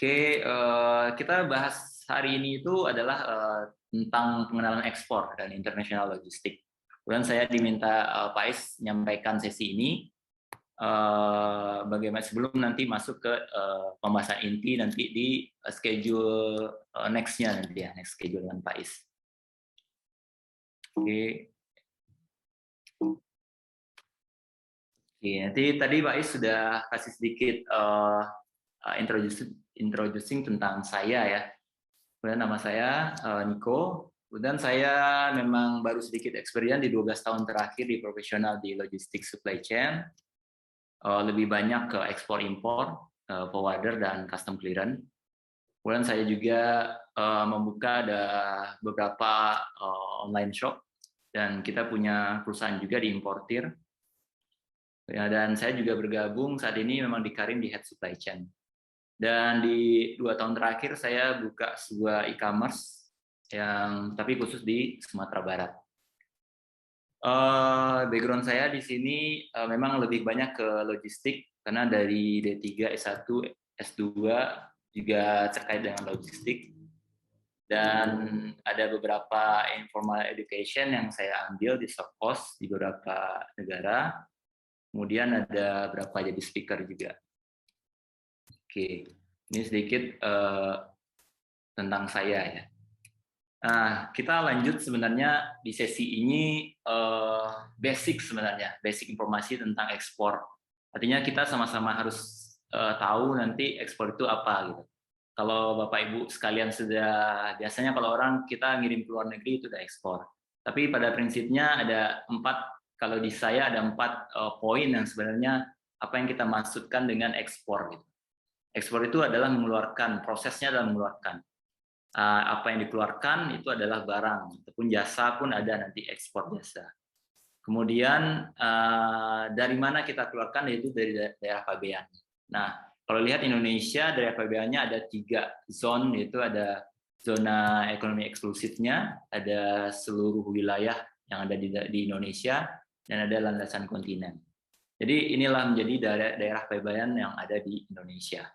Oke, kita bahas hari ini itu adalah tentang pengenalan ekspor dan international logistik. Kemudian saya diminta Pais menyampaikan sesi ini, bagaimana sebelum nanti masuk ke pembahasan inti nanti di schedule next-nya nanti ya, next schedule dengan Pais. Oke. Oke, nanti tadi Pais sudah kasih sedikit introducing tentang saya ya. Kemudian nama saya Niko. Kemudian saya memang baru sedikit experience di 12 tahun terakhir di profesional di logistik supply chain. Lebih banyak ke ekspor impor, forwarder dan custom clearance. Kemudian saya juga membuka ada beberapa online shop dan kita punya perusahaan juga di importir. Ya, dan saya juga bergabung saat ini memang di Karim di head supply chain. Dan di 2 tahun terakhir saya buka sebuah e-commerce yang tapi khusus di Sumatera Barat. Background saya di sini memang lebih banyak ke logistik karena dari D3, S1, S2 juga terkait dengan logistik. Dan ada beberapa informal education yang saya ambil di short course di beberapa negara. Kemudian ada beberapa jadi speaker juga. Oke, ini sedikit tentang saya ya. Nah, kita lanjut sebenarnya di sesi ini basic sebenarnya, basic informasi tentang ekspor. Artinya kita sama-sama harus tahu nanti ekspor itu apa gitu. Kalau Bapak Ibu sekalian sudah, biasanya kalau orang kita ngirim ke luar negeri itu udah ekspor. Tapi pada prinsipnya ada 4, kalau di saya ada 4 poin yang sebenarnya apa yang kita maksudkan dengan ekspor gitu. Ekspor itu adalah mengeluarkan, prosesnya adalah mengeluarkan. Apa yang dikeluarkan itu adalah barang ataupun jasa pun ada nanti ekspor jasa. Kemudian dari mana kita keluarkan yaitu dari daerah pabean. Nah, kalau lihat Indonesia daerah pabeannya ada 3 zone, yaitu ada zona ekonomi eksklusifnya, ada seluruh wilayah yang ada di Indonesia, dan ada landasan kontinen. Jadi inilah menjadi daerah pabean yang ada di Indonesia.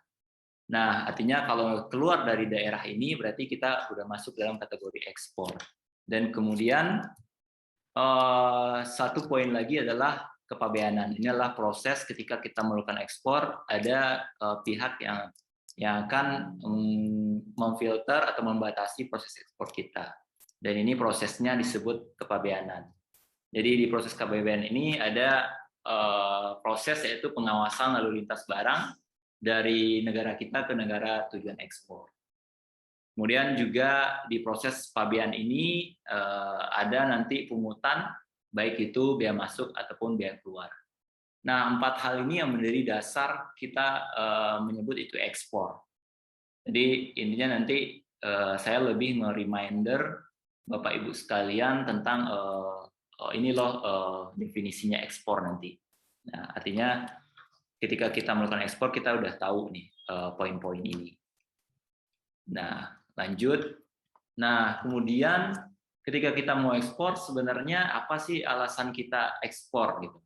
Nah, artinya kalau keluar dari daerah ini berarti kita sudah masuk dalam kategori ekspor. Dan kemudian satu poin lagi adalah kepabeanan. Ini adalah proses ketika kita melakukan ekspor, ada pihak yang akan memfilter atau membatasi proses ekspor kita. Dan ini prosesnya disebut kepabeanan. Jadi di proses kepabeanan ini ada proses yaitu pengawasan lalu lintas barang dari negara kita ke negara tujuan ekspor. Kemudian juga di proses pabean ini ada nanti pungutan, baik itu bea masuk ataupun bea keluar. Nah, 4 hal ini yang menjadi dasar kita menyebut itu ekspor. Jadi intinya nanti saya lebih me-reminder Bapak Ibu sekalian tentang ini loh definisinya ekspor nanti. Nah, artinya ketika kita melakukan ekspor, kita udah tahu nih poin-poin ini. Nah, lanjut. Nah, kemudian ketika kita mau ekspor, sebenarnya apa sih alasan kita ekspor gitu?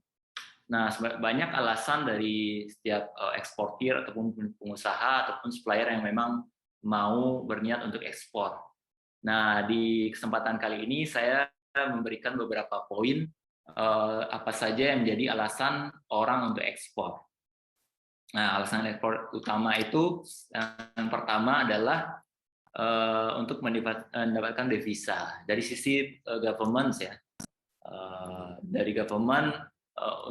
Nah, banyak alasan dari setiap eksportir ataupun pengusaha ataupun supplier yang memang mau berniat untuk ekspor. Nah, di kesempatan kali ini saya memberikan beberapa poin apa saja yang menjadi alasan orang untuk ekspor. Nah, alasan ekspor utama itu yang pertama adalah untuk mendapatkan devisa dari sisi government ya, dari government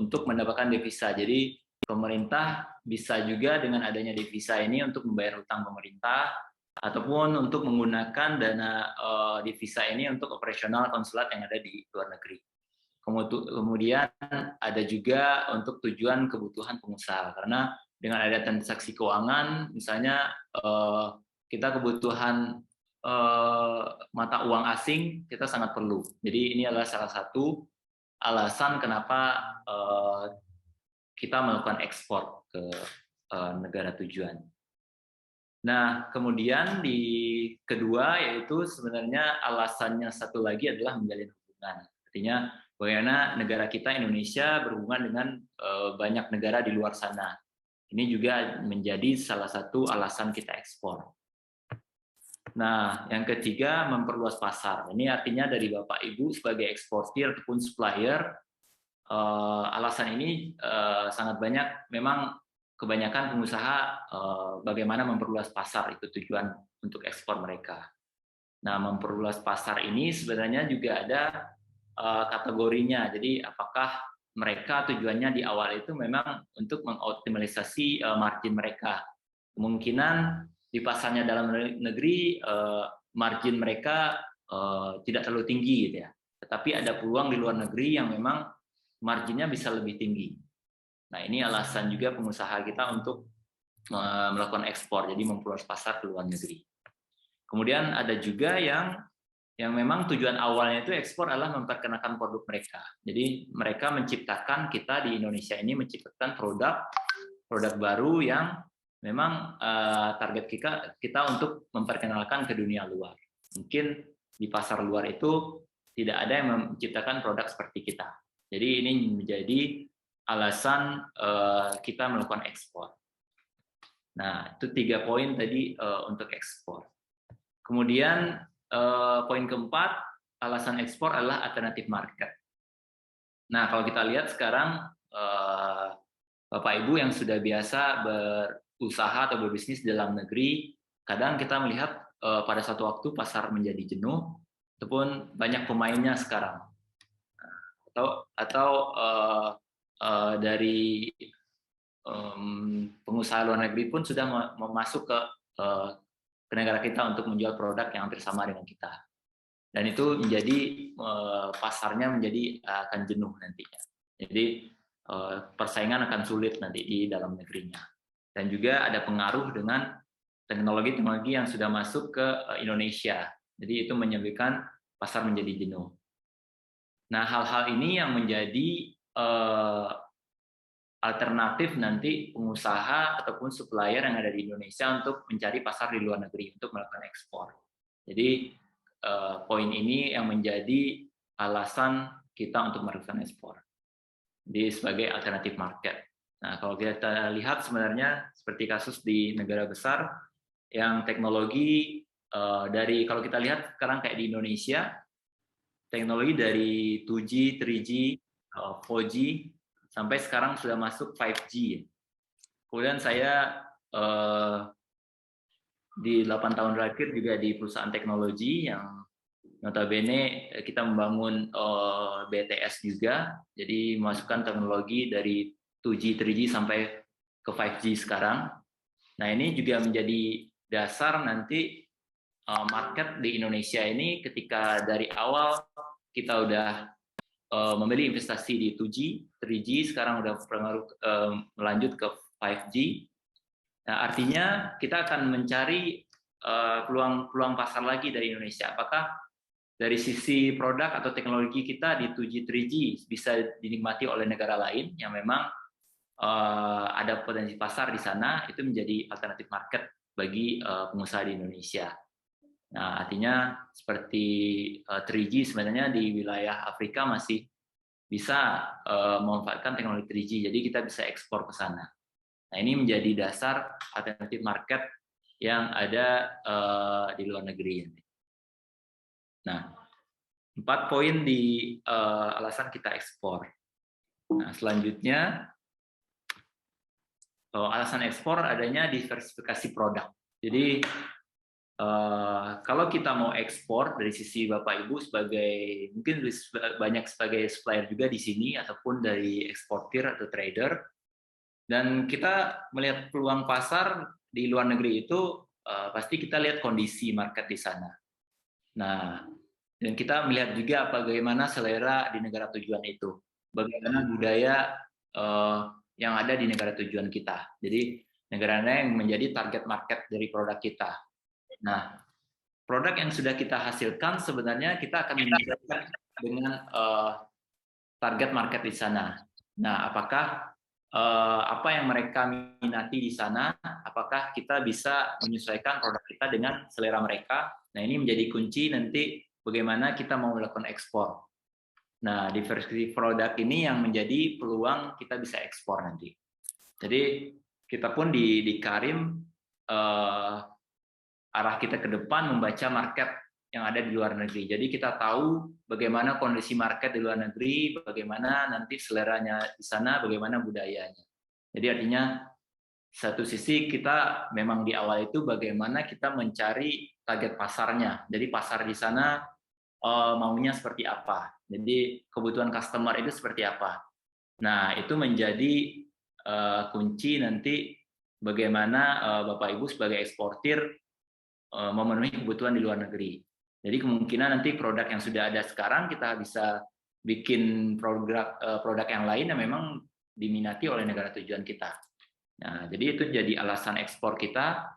untuk mendapatkan devisa. Jadi pemerintah bisa juga dengan adanya devisa ini untuk membayar hutang pemerintah ataupun untuk menggunakan dana devisa ini untuk operasional konsulat yang ada di luar negeri. Kemudian ada juga untuk tujuan kebutuhan pengusaha, karena dengan ada transaksi keuangan, misalnya kita kebutuhan mata uang asing kita sangat perlu. Jadi ini adalah salah satu alasan kenapa kita melakukan ekspor ke negara tujuan. Nah, kemudian di kedua yaitu sebenarnya alasannya satu lagi adalah menjalin hubungan. Artinya bagaimana negara kita Indonesia berhubungan dengan banyak negara di luar sana. Ini juga menjadi salah satu alasan kita ekspor. Nah, yang ketiga, memperluas pasar. Ini artinya dari Bapak Ibu sebagai eksportir ataupun supplier, alasan ini sangat banyak. Memang kebanyakan pengusaha bagaimana memperluas pasar, itu tujuan untuk ekspor mereka. Nah, memperluas pasar ini sebenarnya juga ada kategorinya. Jadi, apakah mereka tujuannya di awal itu memang untuk mengoptimalisasi margin mereka. Kemungkinan di pasarnya dalam negeri margin mereka tidak terlalu tinggi gitu ya. Tetapi ada peluang di luar negeri yang memang marginnya bisa lebih tinggi. Nah, ini alasan juga pengusaha kita untuk melakukan ekspor, jadi memperluas pasar ke luar negeri. Kemudian ada juga yang memang tujuan awalnya itu ekspor adalah memperkenalkan produk mereka. Jadi mereka menciptakan, kita di Indonesia ini menciptakan produk baru yang memang target kita untuk memperkenalkan ke dunia luar. Mungkin di pasar luar itu tidak ada yang menciptakan produk seperti kita. Jadi ini menjadi alasan kita melakukan ekspor. Nah, itu 3 poin tadi untuk ekspor. Kemudian poin keempat, alasan ekspor adalah alternatif market. Nah, kalau kita lihat sekarang Bapak Ibu yang sudah biasa berusaha atau berbisnis dalam negeri, kadang kita melihat pada suatu waktu pasar menjadi jenuh, ataupun banyak pemainnya sekarang. Atau dari pengusaha luar negeri pun sudah masuk ke negara kita untuk menjual produk yang hampir sama dengan kita. Dan itu menjadi pasarnya menjadi akan jenuh nantinya. Jadi persaingan akan sulit nanti di dalam negerinya. Dan juga ada pengaruh dengan teknologi-teknologi yang sudah masuk ke Indonesia. Jadi itu menyebabkan pasar menjadi jenuh. Nah, hal-hal ini yang menjadi alternatif nanti pengusaha ataupun supplier yang ada di Indonesia untuk mencari pasar di luar negeri untuk melakukan ekspor. Jadi poin ini yang menjadi alasan kita untuk melakukan ekspor. Jadi sebagai alternatif market. Nah, kalau kita lihat sebenarnya seperti kasus di negara besar yang teknologi dari, kalau kita lihat sekarang kayak di Indonesia, teknologi dari 2G, 3G, 4G sampai sekarang sudah masuk 5G. Kemudian saya di 8 tahun terakhir juga di perusahaan teknologi yang notabene kita membangun BTS juga, jadi memasukkan teknologi dari 2G, 3G sampai ke 5G sekarang. Nah, ini juga menjadi dasar nanti market di Indonesia ini ketika dari awal kita udah membeli investasi di 2G, 3G, sekarang udah melanjut ke 5G. Nah, artinya kita akan mencari peluang pasar lagi dari Indonesia. Apakah dari sisi produk atau teknologi kita di 2G, 3G bisa dinikmati oleh negara lain yang memang ada potensi pasar di sana, itu menjadi alternatif market bagi pengusaha di Indonesia. Nah, artinya seperti 3G sebenarnya di wilayah Afrika masih bisa memanfaatkan teknologi 3G, jadi kita bisa ekspor ke sana. Nah, ini menjadi dasar alternatif market yang ada di luar negeri. Nah, 4 poin di alasan kita ekspor. Nah, selanjutnya alasan ekspor adanya diversifikasi produk. Jadi kalau kita mau ekspor dari sisi Bapak Ibu sebagai mungkin banyak sebagai supplier juga di sini ataupun dari eksportir atau trader, dan kita melihat peluang pasar di luar negeri itu pasti kita lihat kondisi market di sana. Nah, dan kita melihat juga bagaimana selera di negara tujuan itu, bagaimana budaya yang ada di negara tujuan kita. Jadi negara-negara yang menjadi target market dari produk kita. Nah, produk yang sudah kita hasilkan sebenarnya kita akan menyesuaikan dengan target market di sana. Nah, apakah apa yang mereka minati di sana, apakah kita bisa menyesuaikan produk kita dengan selera mereka. Nah, ini menjadi kunci nanti bagaimana kita mau melakukan ekspor. Nah, diversity produk ini yang menjadi peluang kita bisa ekspor nanti. Jadi kita pun di Karim arah kita ke depan membaca market yang ada di luar negeri. Jadi kita tahu bagaimana kondisi market di luar negeri, bagaimana nanti seleranya di sana, bagaimana budayanya. Jadi artinya satu sisi kita memang di awal itu bagaimana kita mencari target pasarnya. Jadi pasar di sana maunya seperti apa. Jadi kebutuhan customer itu seperti apa. Nah, itu menjadi kunci nanti bagaimana Bapak Ibu sebagai eksportir memenuhi kebutuhan di luar negeri. Jadi kemungkinan nanti produk yang sudah ada sekarang kita bisa bikin produk yang lain yang memang diminati oleh negara tujuan kita. Nah, jadi itu jadi alasan ekspor kita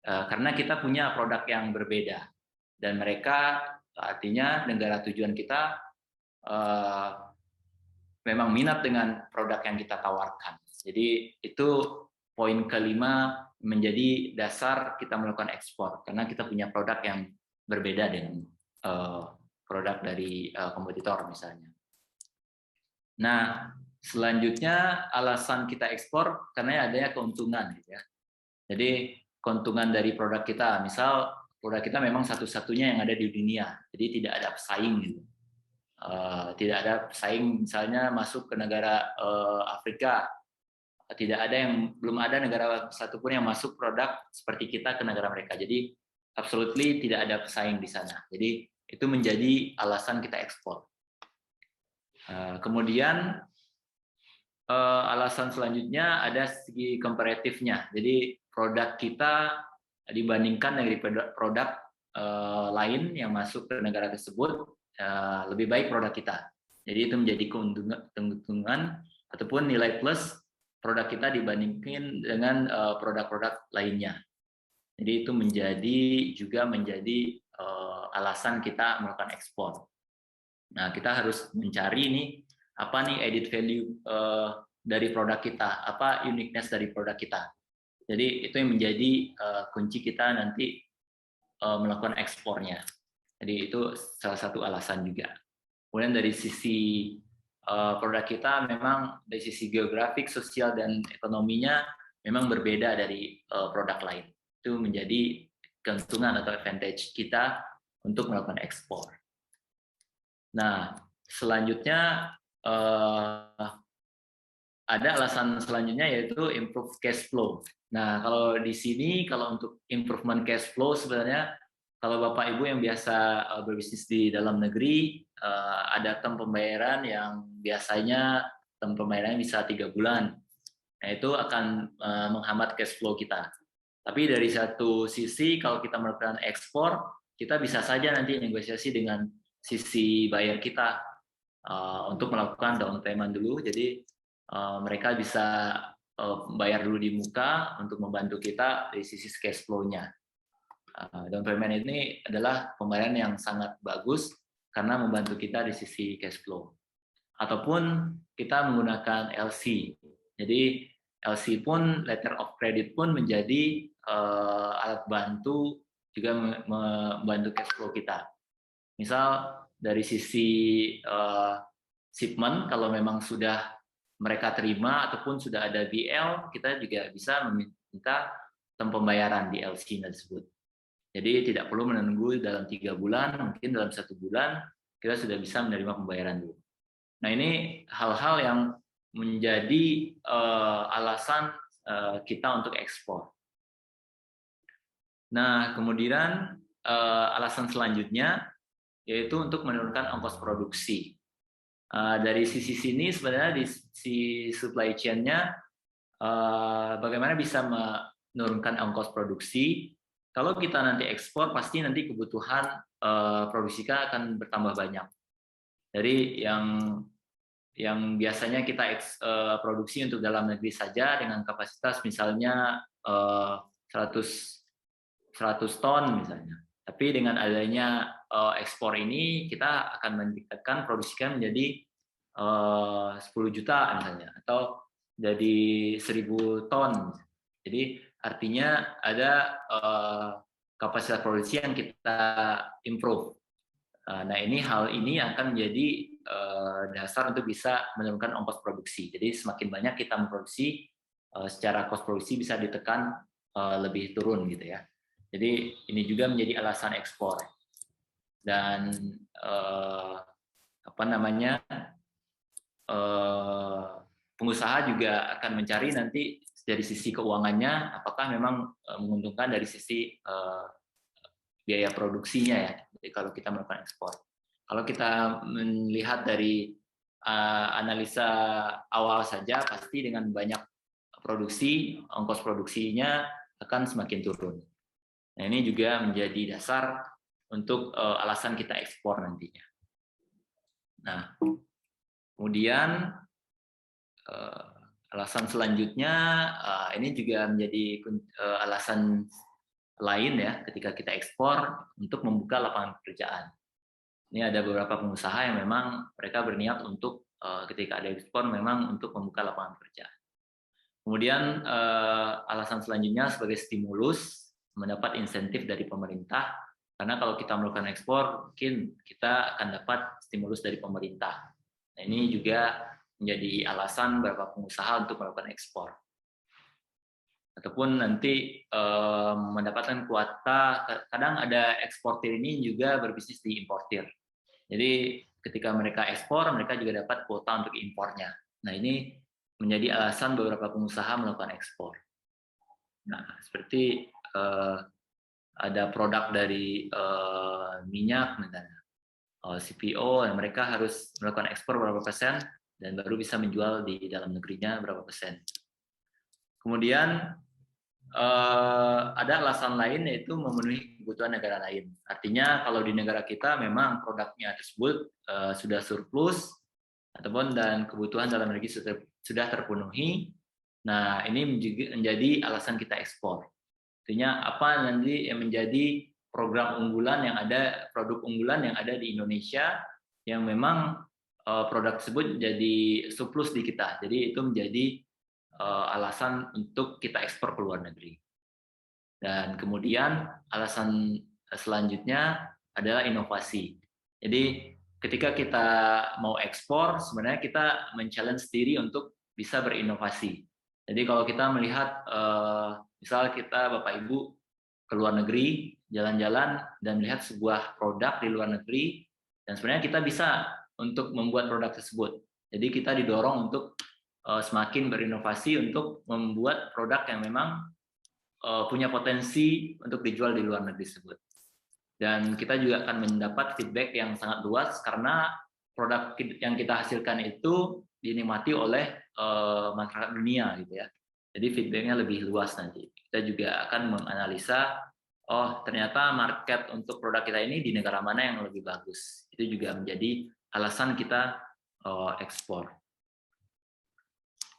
karena kita punya produk yang berbeda dan mereka artinya negara tujuan kita memang minat dengan produk yang kita tawarkan. Jadi itu poin kelima menjadi dasar kita melakukan ekspor karena kita punya produk yang berbeda dengan produk dari kompetitor misalnya. Nah, selanjutnya alasan kita ekspor karena adanya keuntungan gitu ya. Jadi keuntungan dari produk kita, misal produk kita memang satu-satunya yang ada di dunia, jadi tidak ada pesaing gitu. Tidak ada pesaing misalnya masuk ke negara Afrika, tidak ada yang belum ada negara satupun yang masuk produk seperti kita ke negara mereka. Jadi absolutely tidak ada pesaing di sana. Jadi itu menjadi alasan kita ekspor. Kemudian alasan selanjutnya ada segi komparatifnya. Jadi produk kita dibandingkan dari produk lain yang masuk ke negara tersebut lebih baik produk kita. Jadi itu menjadi keuntungan ataupun nilai plus produk kita dibandingkan dengan produk-produk lainnya. Jadi itu juga menjadi alasan kita melakukan ekspor. Nah, kita harus mencari nih apa nih added value dari produk kita, apa uniqueness dari produk kita. Jadi itu yang menjadi kunci kita nanti melakukan ekspornya. Jadi itu salah satu alasan juga. Kemudian dari sisi produk kita memang dari sisi geografik, sosial, dan ekonominya memang berbeda dari produk lain. Itu menjadi keuntungan atau advantage kita untuk melakukan ekspor. Nah, selanjutnya ada alasan selanjutnya yaitu improve cash flow. Nah, kalau di sini kalau untuk improvement cash flow sebenarnya kalau Bapak Ibu yang biasa berbisnis di dalam negeri ada term pembayaran yang biasanya term pembayarannya bisa 3 bulan. Nah, itu akan menghambat cash flow kita. Tapi dari satu sisi kalau kita melakukan ekspor, kita bisa saja nanti negosiasi dengan sisi buyer kita untuk melakukan down payment dulu. Jadi mereka bisa bayar dulu di muka untuk membantu kita dari sisi cash flow-nya. Down payment ini adalah pembayaran yang sangat bagus karena membantu kita di sisi cash flow. Ataupun kita menggunakan LC. Jadi LC pun, letter of credit pun menjadi alat bantu juga membantu cash flow kita. Misal dari sisi shipment, kalau memang sudah mereka terima ataupun sudah ada BL, kita juga bisa meminta term pembayaran di LC tersebut. Jadi tidak perlu menunggu dalam 3 bulan, mungkin dalam 1 bulan kita sudah bisa menerima pembayaran dulu. Nah, ini hal-hal yang menjadi alasan kita untuk ekspor. Nah, kemudian alasan selanjutnya yaitu untuk menurunkan ongkos produksi. Dari sisi sini sebenarnya di sisi supply chain-nya bagaimana bisa menurunkan ongkos produksi. Kalau kita nanti ekspor pasti nanti kebutuhan produksi kita akan bertambah banyak. Dari yang biasanya kita produksi untuk dalam negeri saja dengan kapasitas misalnya 100 ton misalnya. Tapi dengan adanya ekspor ini kita akan meningkatkan produksikan menjadi 10 juta misalnya atau jadi 1.000 ton. Jadi artinya ada kapasitas produksi yang kita improve. Nah, hal ini akan menjadi dasar untuk bisa menurunkan ongkos produksi. Jadi semakin banyak kita memproduksi, secara cost produksi bisa ditekan lebih turun gitu ya. Jadi ini juga menjadi alasan ekspor. Dan apa namanya, pengusaha juga akan mencari nanti dari sisi keuangannya apakah memang menguntungkan dari sisi biaya produksinya ya. Jadi kalau kita melakukan ekspor. Kalau kita melihat dari analisa awal saja, pasti dengan banyak produksi, ongkos produksinya akan semakin turun. Nah, ini juga menjadi dasar untuk alasan kita ekspor nantinya. Nah, kemudian alasan selanjutnya ini juga menjadi alasan lain ya ketika kita ekspor untuk membuka lapangan pekerjaan. Ini ada beberapa pengusaha yang memang mereka berniat untuk ketika ada ekspor memang untuk membuka lapangan pekerjaan. Kemudian alasan selanjutnya sebagai stimulus mendapat insentif dari pemerintah, karena kalau kita melakukan ekspor mungkin kita akan dapat stimulus dari pemerintah. Nah, ini juga menjadi alasan beberapa pengusaha untuk melakukan ekspor. Ataupun nanti mendapatkan kuota, kadang ada eksportir ini juga berbisnis di importir. Jadi ketika mereka ekspor, mereka juga dapat kuota untuk impornya. Nah, ini menjadi alasan beberapa pengusaha melakukan ekspor. Nah, seperti ada produk dari minyak, misalnya CPO, dan mereka harus melakukan ekspor berapa persen, dan baru bisa menjual di dalam negerinya berapa persen. Kemudian ada alasan lain yaitu memenuhi kebutuhan negara lain. Artinya kalau di negara kita memang produknya tersebut sudah surplus ataupun dan kebutuhan dalam negeri sudah terpenuhi. Nah, ini menjadi alasan kita ekspor. Artinya apa nanti yang menjadi program unggulan yang ada, produk unggulan yang ada di Indonesia yang memang produk tersebut jadi surplus di kita. Jadi itu menjadi alasan untuk kita ekspor ke luar negeri. Dan kemudian alasan selanjutnya adalah inovasi. Jadi ketika kita mau ekspor, sebenarnya kita men-challenge diri untuk bisa berinovasi. Jadi kalau kita melihat, misal kita Bapak Ibu ke luar negeri, jalan-jalan dan melihat sebuah produk di luar negeri, dan sebenarnya kita bisa untuk membuat produk tersebut. Jadi kita didorong untuk semakin berinovasi untuk membuat produk yang memang punya potensi untuk dijual di luar negeri tersebut. Dan kita juga akan mendapat feedback yang sangat luas karena produk yang kita hasilkan itu dinikmati oleh masyarakat dunia gitu ya. Jadi feedbacknya lebih luas nanti. Kita juga akan menganalisa, oh ternyata market untuk produk kita ini di negara mana yang lebih bagus. Itu juga menjadi alasan kita ekspor.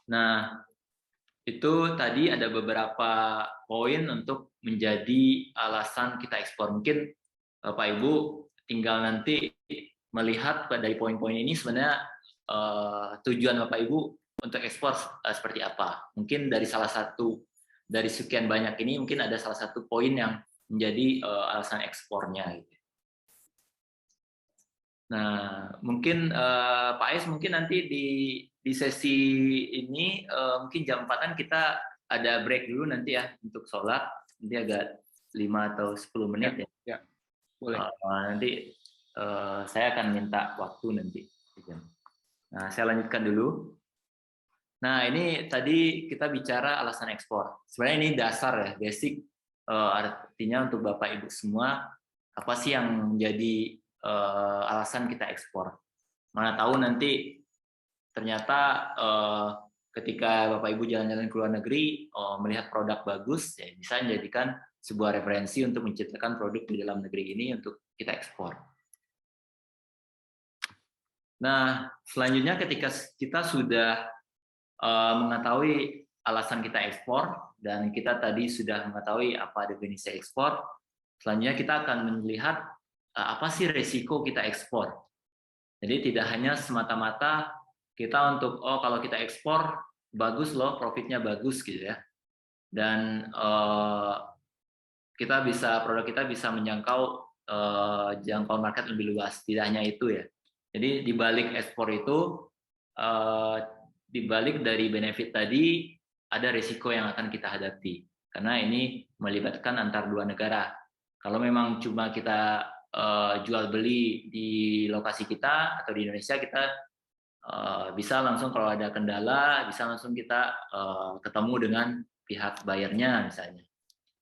Nah, itu tadi ada beberapa poin untuk menjadi alasan kita ekspor. Mungkin Bapak Ibu tinggal nanti melihat dari poin-poin ini sebenarnya tujuan Bapak Ibu untuk ekspor seperti apa. Mungkin dari salah satu dari sekian banyak ini mungkin ada salah satu poin yang menjadi alasan ekspornya. Nah, mungkin Pak Ais mungkin nanti di sesi ini mungkin jam 4-an kita ada break dulu nanti ya untuk sholat. Nanti agak 5 atau 10 menit ya. Ya, boleh. Nanti saya akan minta waktu nanti. Nah, saya lanjutkan dulu. Nah, ini tadi kita bicara alasan ekspor. Sebenarnya ini dasar ya, basic artinya untuk Bapak Ibu semua, apa sih yang menjadi alasan kita ekspor. Mana tahu nanti ternyata ketika Bapak Ibu jalan-jalan ke luar negeri melihat produk bagus, ya bisa menjadikan sebuah referensi untuk menciptakan produk di dalam negeri ini untuk kita ekspor. Nah, selanjutnya ketika kita sudah mengetahui alasan kita ekspor dan kita tadi sudah mengetahui apa definisi ekspor, selanjutnya kita akan melihat apa sih resiko kita ekspor. Jadi tidak hanya semata-mata kita untuk kalau kita ekspor bagus loh, profitnya bagus gitu ya. Dan produk kita bisa menjangkau jangkauan market lebih luas. Tidak hanya itu ya. Jadi di balik ekspor itu di balik dari benefit tadi ada risiko yang akan kita hadapi karena ini melibatkan antar dua negara. Kalau memang cuma kita jual beli di lokasi kita atau di Indonesia, kita bisa langsung kalau ada kendala bisa langsung kita ketemu dengan pihak bayarnya misalnya.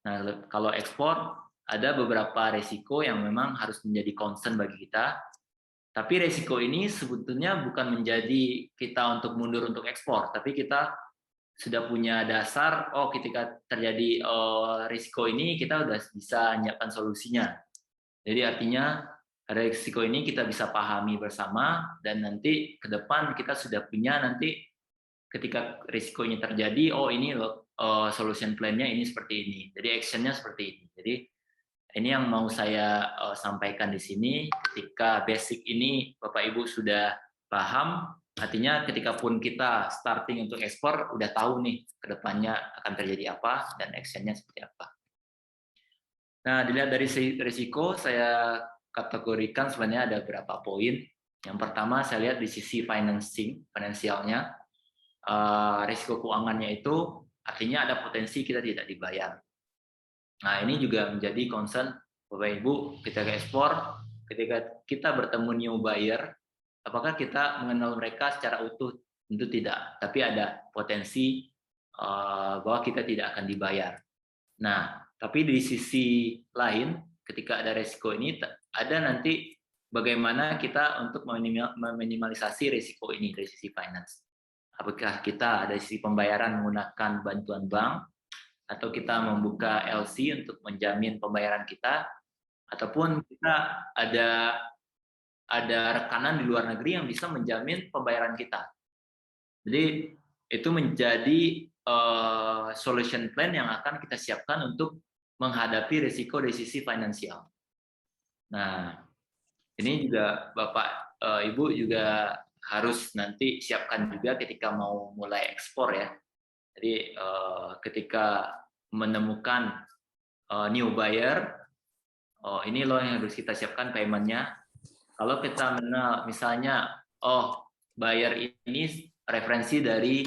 Nah, kalau ekspor ada beberapa risiko yang memang harus menjadi concern bagi kita. Tapi risiko ini sebetulnya bukan menjadi kita untuk mundur untuk ekspor, tapi kita sudah punya dasar, ketika terjadi risiko ini kita udah bisa menyiapkan solusinya. Jadi artinya risiko ini kita bisa pahami bersama dan nanti ke depan kita sudah punya nanti ketika risiko ini terjadi, ini loh solution plan-nya ini seperti ini. Jadi action-nya seperti ini. Jadi ini yang mau saya sampaikan di sini. Ketika basic ini Bapak Ibu sudah paham, artinya ketika pun kita starting untuk ekspor, udah tahu nih ke depannya akan terjadi apa dan action-nya seperti apa. Nah, dilihat dari risiko, saya kategorikan sebenarnya ada beberapa poin. Yang pertama, saya lihat di sisi finansialnya. Risiko keuangannya itu artinya ada potensi kita tidak dibayar. Nah, ini juga menjadi concern Bapak Ibu ketika ekspor, ketika kita bertemu new buyer, apakah kita mengenal mereka secara utuh? Tentu tidak, tapi ada potensi bahwa kita tidak akan dibayar. Nah, tapi di sisi lain, ketika ada risiko ini, ada nanti bagaimana kita untuk meminimalisasi risiko ini dari sisi finance. Apakah kita dari sisi pembayaran menggunakan bantuan bank, atau kita membuka LC untuk menjamin pembayaran kita, ataupun kita ada rekanan di luar negeri yang bisa menjamin pembayaran kita. Jadi itu menjadi solution plan yang akan kita siapkan untuk menghadapi risiko dari sisi finansial. Nah, ini juga Bapak Ibu juga harus nanti siapkan juga ketika mau mulai ekspor ya. Jadi ketika menemukan new buyer, ini loh yang harus kita siapkan paymentnya. Kalau kita mengenal misalnya, buyer ini referensi dari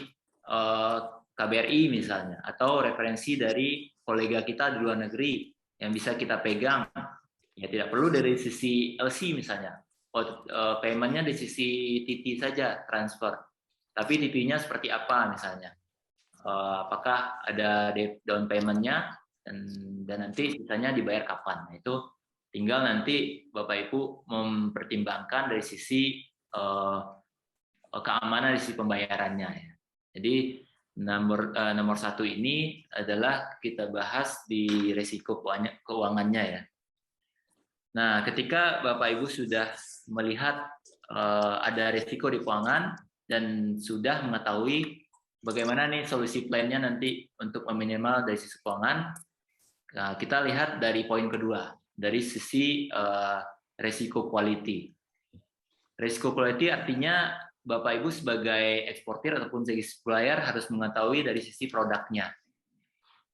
KBRI misalnya, atau referensi dari kolega kita di luar negeri yang bisa kita pegang, ya tidak perlu dari sisi LC misalnya, paymentnya di sisi TT saja transfer, tapi TT-nya seperti apa misalnya. Apakah ada down payment-nya dan nanti sisanya dibayar kapan. Nah, itu tinggal nanti Bapak Ibu mempertimbangkan dari sisi keamanan dari sisi pembayarannya ya. Jadi nomor satu ini adalah kita bahas di risiko keuangannya ya. Nah, ketika Bapak Ibu sudah melihat ada risiko di keuangan dan sudah mengetahui bagaimana nih solusi plan-nya nanti untuk meminimal dari sisi keuangan, kita lihat dari poin kedua, dari sisi risiko quality. Risiko quality artinya Bapak Ibu sebagai eksportir ataupun sebagai supplier harus mengetahui dari sisi produknya.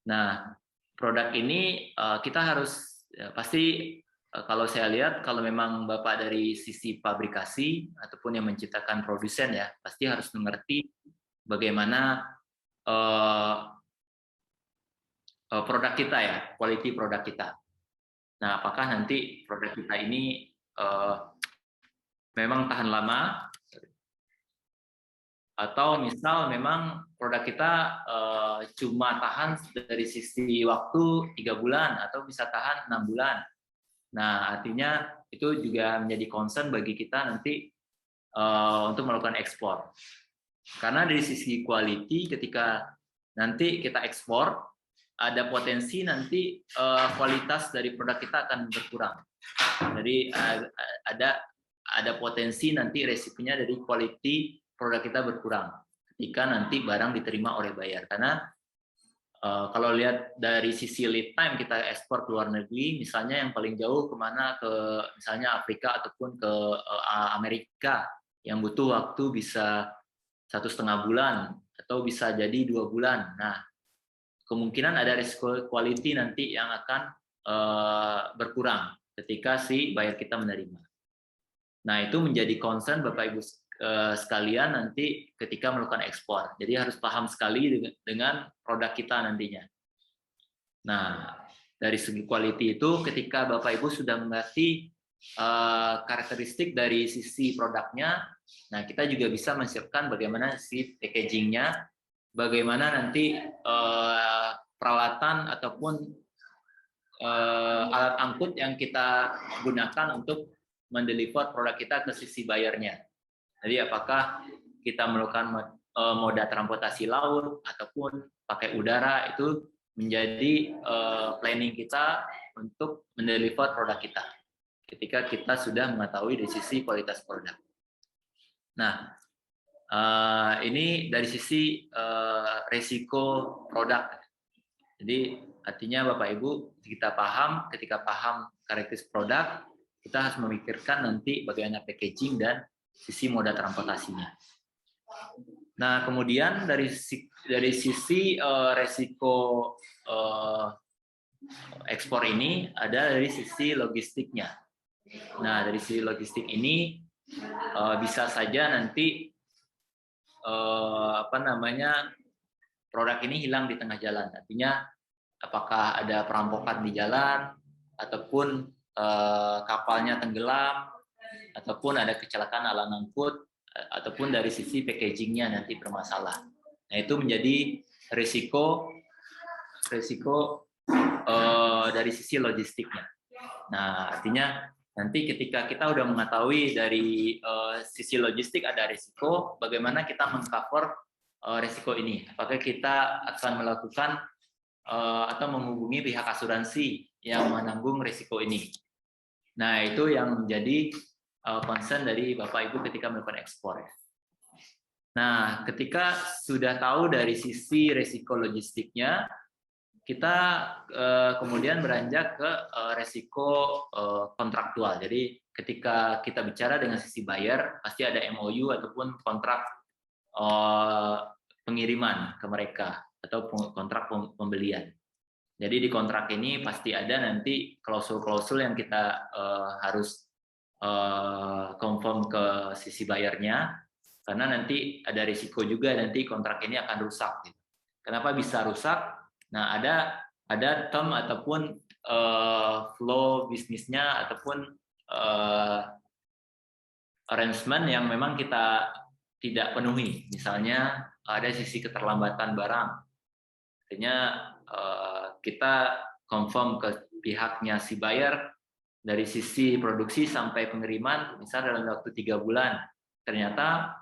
Nah, produk ini kita harus pasti kalau saya lihat kalau memang Bapak dari sisi pabrikasi ataupun yang menciptakan produsen ya, pasti harus mengerti bagaimana produk kita ya, quality produk kita. Nah, apakah nanti produk kita ini memang tahan lama, atau misal memang produk kita cuma tahan dari sisi waktu 3 bulan atau bisa tahan 6 bulan. Nah, artinya itu juga menjadi concern bagi kita nanti untuk melakukan ekspor. Karena dari sisi quality ketika nanti kita ekspor, ada potensi nanti kualitas dari produk kita akan berkurang. Jadi ada potensi nanti resikonya dari quality produk kita berkurang ketika nanti barang diterima oleh buyer. Karena kalau lihat dari sisi lead time kita ekspor ke luar negeri, misalnya yang paling jauh kemana, ke misalnya Afrika ataupun ke Amerika, yang butuh waktu bisa 1,5 bulan atau bisa jadi 2 bulan. Nah, kemungkinan ada risiko quality nanti yang akan berkurang ketika si buyer kita menerima. Nah, itu menjadi concern Bapak Ibu sekalian nanti ketika melakukan ekspor. Jadi harus paham sekali dengan produk kita nantinya. Nah, dari segi quality itu ketika Bapak Ibu sudah mengerti karakteristik dari sisi produknya, nah kita juga bisa menyiapkan bagaimana si packagingnya, bagaimana nanti peralatan ataupun alat angkut yang kita gunakan untuk mendeliver produk kita ke sisi buyernya. Jadi apakah kita melakukan moda transportasi laut ataupun pakai udara, itu menjadi planning kita untuk mendeliver produk kita ketika kita sudah mengetahui dari sisi kualitas produk. Nah, ini dari sisi resiko produk. Jadi artinya Bapak Ibu kita paham, ketika paham karakteristik produk, kita harus memikirkan nanti bagaimana packaging dan sisi moda transportasinya. Nah, kemudian dari sisi resiko ekspor ini ada dari sisi logistiknya. Nah, dari sisi logistik ini bisa saja nanti produk ini hilang di tengah jalan. Artinya apakah ada perampokan di jalan, ataupun kapalnya tenggelam, ataupun ada kecelakaan alat angkut, ataupun dari sisi packagingnya nanti bermasalah. Nah, itu menjadi risiko dari sisi logistiknya. Nah, artinya nanti ketika kita udah mengetahui dari sisi logistik ada risiko, bagaimana kita mengcover risiko ini? Apakah kita akan melakukan atau menghubungi pihak asuransi yang menanggung risiko ini? Nah, itu yang menjadi concern dari Bapak Ibu ketika melakukan ekspor. Nah, ketika sudah tahu dari sisi risiko logistiknya, kita kemudian beranjak ke resiko kontraktual. Jadi ketika kita bicara dengan sisi buyer, pasti ada MOU ataupun kontrak pengiriman ke mereka atau kontrak pembelian. Jadi di kontrak ini pasti ada nanti klausul-klausul yang kita harus confirm ke sisi buyernya, karena nanti ada risiko juga nanti kontrak ini akan rusak. Kenapa bisa rusak? Nah, ada term ataupun flow bisnisnya ataupun arrangement yang memang kita tidak penuhi. Misalnya ada sisi keterlambatan barang. Artinya kita confirm ke pihaknya si buyer dari sisi produksi sampai pengiriman, misalnya dalam waktu 3 bulan. Ternyata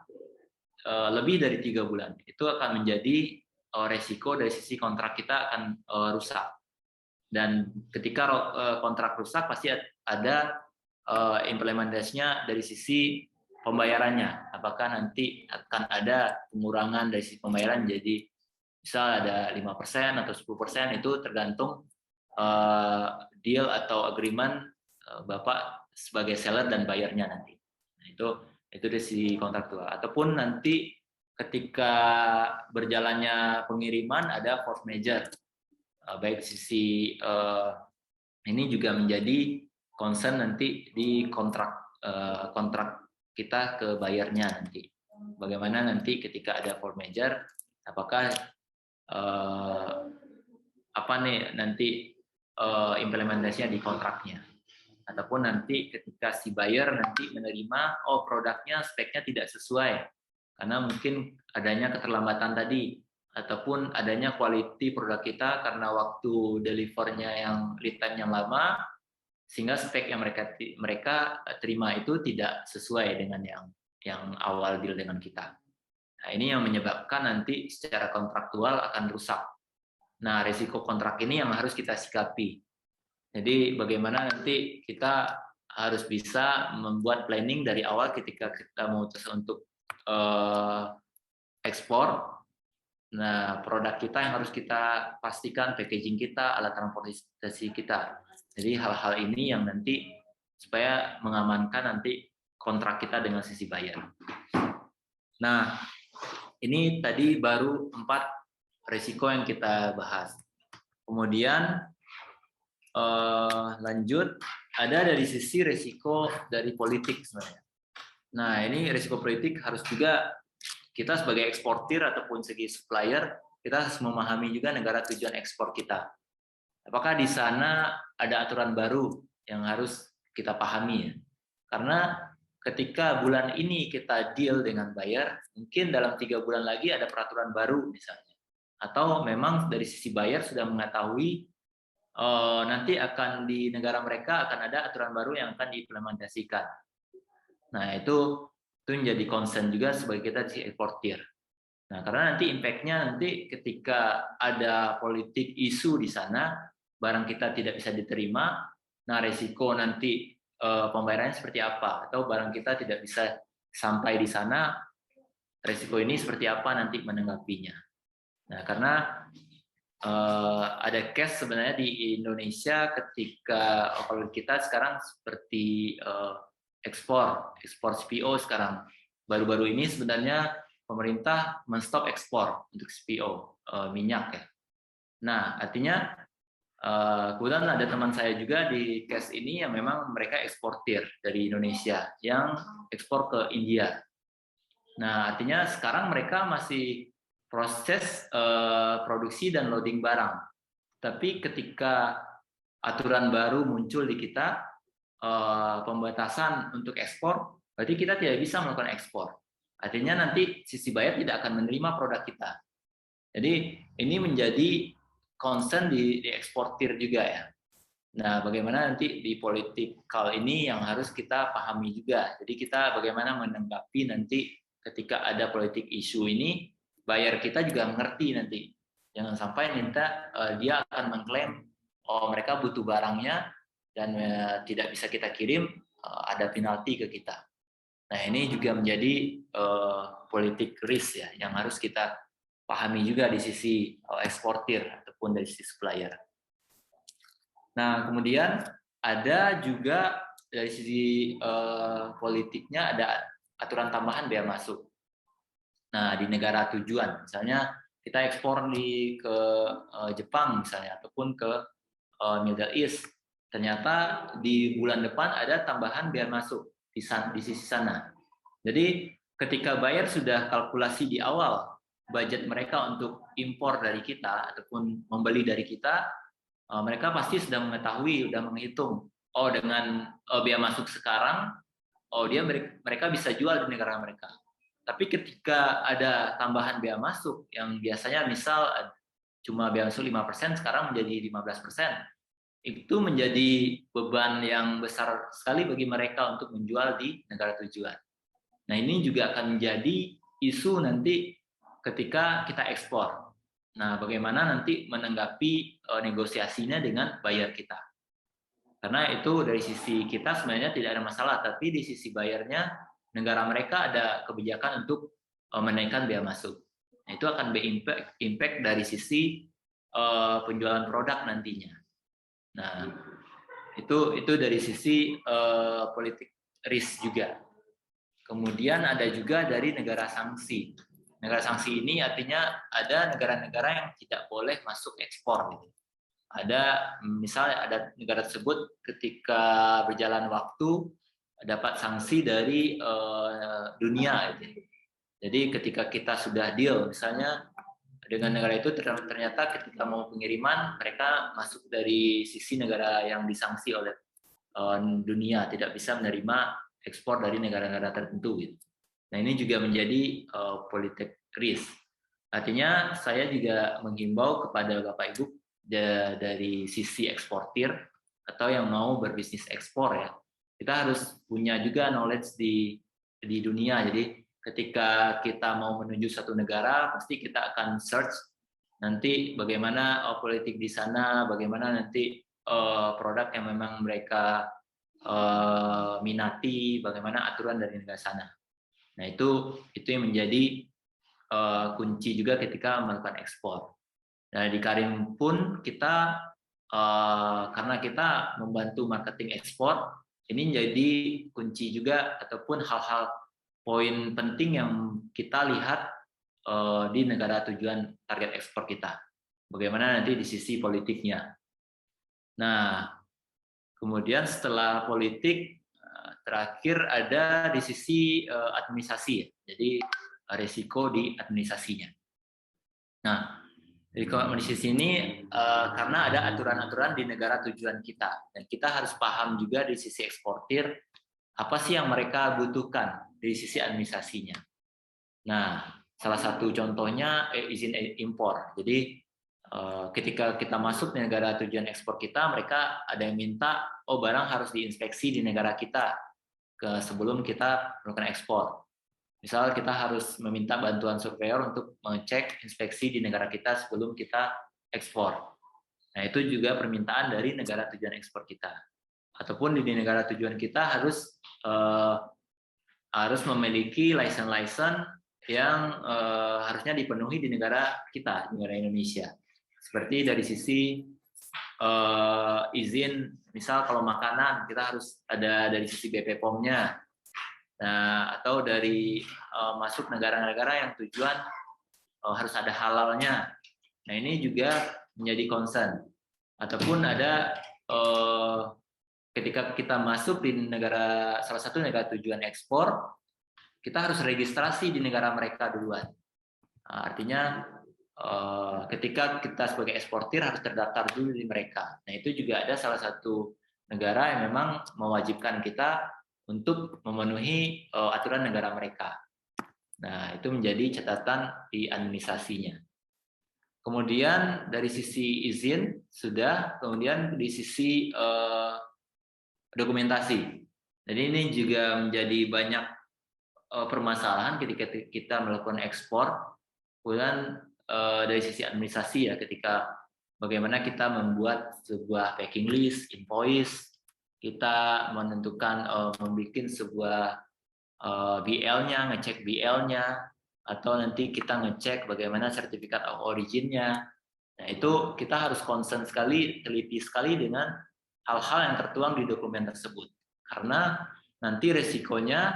lebih dari 3 bulan. Itu akan menjadi resiko dari sisi kontrak kita akan rusak. Dan ketika kontrak rusak pasti ada implementasinya dari sisi pembayarannya. Apakah nanti akan ada pengurangan dari sisi pembayaran, jadi misal ada 5% atau 10%, itu tergantung deal atau agreement Bapak sebagai seller dan bayarnya nanti. Nah, itu dari sisi kontraktual. Ataupun nanti ketika berjalannya pengiriman ada force majeure, baik sisi ini juga menjadi concern nanti di kontrak kita ke bayarnya nanti. Bagaimana nanti ketika ada force majeure, apakah nanti implementasinya di kontraknya, ataupun nanti ketika si buyer nanti menerima produknya speknya tidak sesuai karena mungkin adanya keterlambatan tadi, ataupun adanya quality produk kita karena waktu delivernya yang lead time yang lama, sehingga spek yang mereka terima itu tidak sesuai dengan yang awal deal dengan kita. Nah, ini yang menyebabkan nanti secara kontraktual akan rusak. Nah, risiko kontrak ini yang harus kita sikapi. Jadi bagaimana nanti kita harus bisa membuat planning dari awal ketika kita memutuskan untuk ekspor. Nah, produk kita yang harus kita pastikan, packaging kita, alat transportasi kita. Jadi hal-hal ini yang nanti supaya mengamankan nanti kontrak kita dengan sisi buyer. Nah, ini tadi baru 4 risiko yang kita bahas. Kemudian lanjut, ada dari sisi risiko dari politik sebenarnya. Nah, ini risiko politik harus juga kita sebagai eksportir ataupun segi supplier, kita harus memahami juga negara tujuan ekspor kita. Apakah di sana ada aturan baru yang harus kita pahami ya? Karena ketika bulan ini kita deal dengan buyer, mungkin dalam 3 bulan lagi ada peraturan baru misalnya. Atau memang dari sisi buyer sudah mengetahui nanti akan di negara mereka akan ada aturan baru yang akan diimplementasikan. Nah, itu menjadi concern juga sebagai kita di eksportir. Nah, karena nanti impact-nya nanti ketika ada politik isu di sana, barang kita tidak bisa diterima, nah resiko nanti pembayarannya seperti apa, atau barang kita tidak bisa sampai di sana, resiko ini seperti apa nanti menanggapinya. Nah, karena ada case sebenarnya di Indonesia ketika kalau kita sekarang seperti ekspor CPO sekarang. Baru-baru ini sebenarnya pemerintah menstop ekspor untuk CPO minyak ya. Nah, artinya kebetulan ada teman saya juga di case ini yang memang mereka eksportir dari Indonesia yang ekspor ke India. Nah, artinya sekarang mereka masih proses produksi dan loading barang. Tapi ketika aturan baru muncul di kita, pembatasan untuk ekspor, berarti kita tidak bisa melakukan ekspor. Artinya nanti sisi buyer tidak akan menerima produk kita. Jadi ini menjadi concern di eksportir juga ya. Nah, bagaimana nanti di politikal ini yang harus kita pahami juga. Jadi kita bagaimana menanggapi nanti ketika ada politik isu ini, buyer kita juga mengerti nanti. Jangan sampai minta dia akan mengklaim oh mereka butuh barangnya dan tidak bisa kita kirim, ada penalti ke kita. Nah, ini juga menjadi politik risk ya yang harus kita pahami juga di sisi eksportir ataupun dari sisi supplier. Nah, kemudian ada juga dari sisi politiknya ada aturan tambahan bea masuk. Nah, di negara tujuan, misalnya kita ekspor ke Jepang misalnya ataupun ke Middle East, ternyata di bulan depan ada tambahan bea masuk di sisi sana. Jadi ketika buyer sudah kalkulasi di awal budget mereka untuk impor dari kita ataupun membeli dari kita, mereka pasti sudah mengetahui, sudah menghitung, oh dengan bea masuk sekarang, oh mereka bisa jual di negara mereka. Tapi ketika ada tambahan bea masuk yang biasanya misal cuma bea masuk 5%, sekarang menjadi 15%, itu menjadi beban yang besar sekali bagi mereka untuk menjual di negara tujuan. Nah, ini juga akan menjadi isu nanti ketika kita ekspor. Nah, bagaimana nanti menanggapi negosiasinya dengan buyer kita. Karena itu dari sisi kita sebenarnya tidak ada masalah, tapi di sisi bayarnya negara mereka ada kebijakan untuk menaikkan bea masuk. Nah, itu akan berimpact dari sisi penjualan produk nantinya. Nah, itu dari sisi politik risk juga. Kemudian ada juga dari negara sanksi. Negara sanksi ini artinya ada negara-negara yang tidak boleh masuk ekspor. Ada misalnya ada negara tersebut ketika berjalan waktu dapat sanksi dari dunia. Jadi ketika kita sudah deal misalnya dengan negara itu ternyata ketika mau pengiriman mereka masuk dari sisi negara yang disanksi oleh dunia, tidak bisa menerima ekspor dari negara-negara tertentu. Gitu. Nah, ini juga menjadi politik risk. Artinya saya juga menghimbau kepada Bapak Ibu dari sisi eksportir atau yang mau berbisnis ekspor ya, kita harus punya juga knowledge di dunia. Jadi ketika kita mau menuju satu negara, pasti kita akan search nanti bagaimana politik di sana, bagaimana nanti produk yang memang mereka minati, bagaimana aturan dari negara sana. Nah, itu yang menjadi kunci juga ketika melakukan ekspor. Nah, di Karim pun kita karena kita membantu marketing ekspor, ini menjadi kunci juga ataupun hal-hal poin penting yang kita lihat di negara tujuan target ekspor kita. Bagaimana nanti di sisi politiknya. Nah, kemudian setelah politik, terakhir ada di sisi administrasi, ya. Jadi risiko di administrasinya. Nah, risiko administrasi ini karena ada aturan-aturan di negara tujuan kita, dan kita harus paham juga di sisi eksportir apa sih yang mereka butuhkan dari sisi administrasinya. Nah, salah satu contohnya izin impor. Jadi ketika kita masuk di negara tujuan ekspor kita, mereka ada yang minta, oh barang harus diinspeksi di negara kita sebelum kita melakukan ekspor. Misal kita harus meminta bantuan surveyor untuk mengecek inspeksi di negara kita sebelum kita ekspor. Nah, itu juga permintaan dari negara tujuan ekspor kita. Ataupun di negara tujuan kita harus memiliki license yang harusnya dipenuhi di negara kita, di negara Indonesia. Seperti dari sisi izin, misal kalau makanan kita harus ada dari sisi BP POM-nya, nah, atau dari masuk negara-negara yang tujuan harus ada halalnya. Nah, ini juga menjadi concern. Ataupun ada ketika kita masuk di salah satu negara tujuan ekspor, kita harus registrasi di negara mereka duluan. Nah, artinya ketika kita sebagai eksportir harus terdaftar dulu di mereka. Nah, itu juga ada salah satu negara yang memang mewajibkan kita untuk memenuhi aturan negara mereka. Nah, itu menjadi catatan di administrasinya. Kemudian dari sisi izin sudah, kemudian di sisi dokumentasi. Jadi ini juga menjadi banyak permasalahan ketika kita melakukan ekspor. Kemudian dari sisi administrasi ya, ketika bagaimana kita membuat sebuah packing list, invoice, kita menentukan membuat sebuah BL-nya, ngecek BL-nya, atau nanti kita ngecek bagaimana sertifikat of origin-nya. Nah, itu kita harus concern sekali, teliti sekali dengan hal-hal yang tertuang di dokumen tersebut. Karena nanti resikonya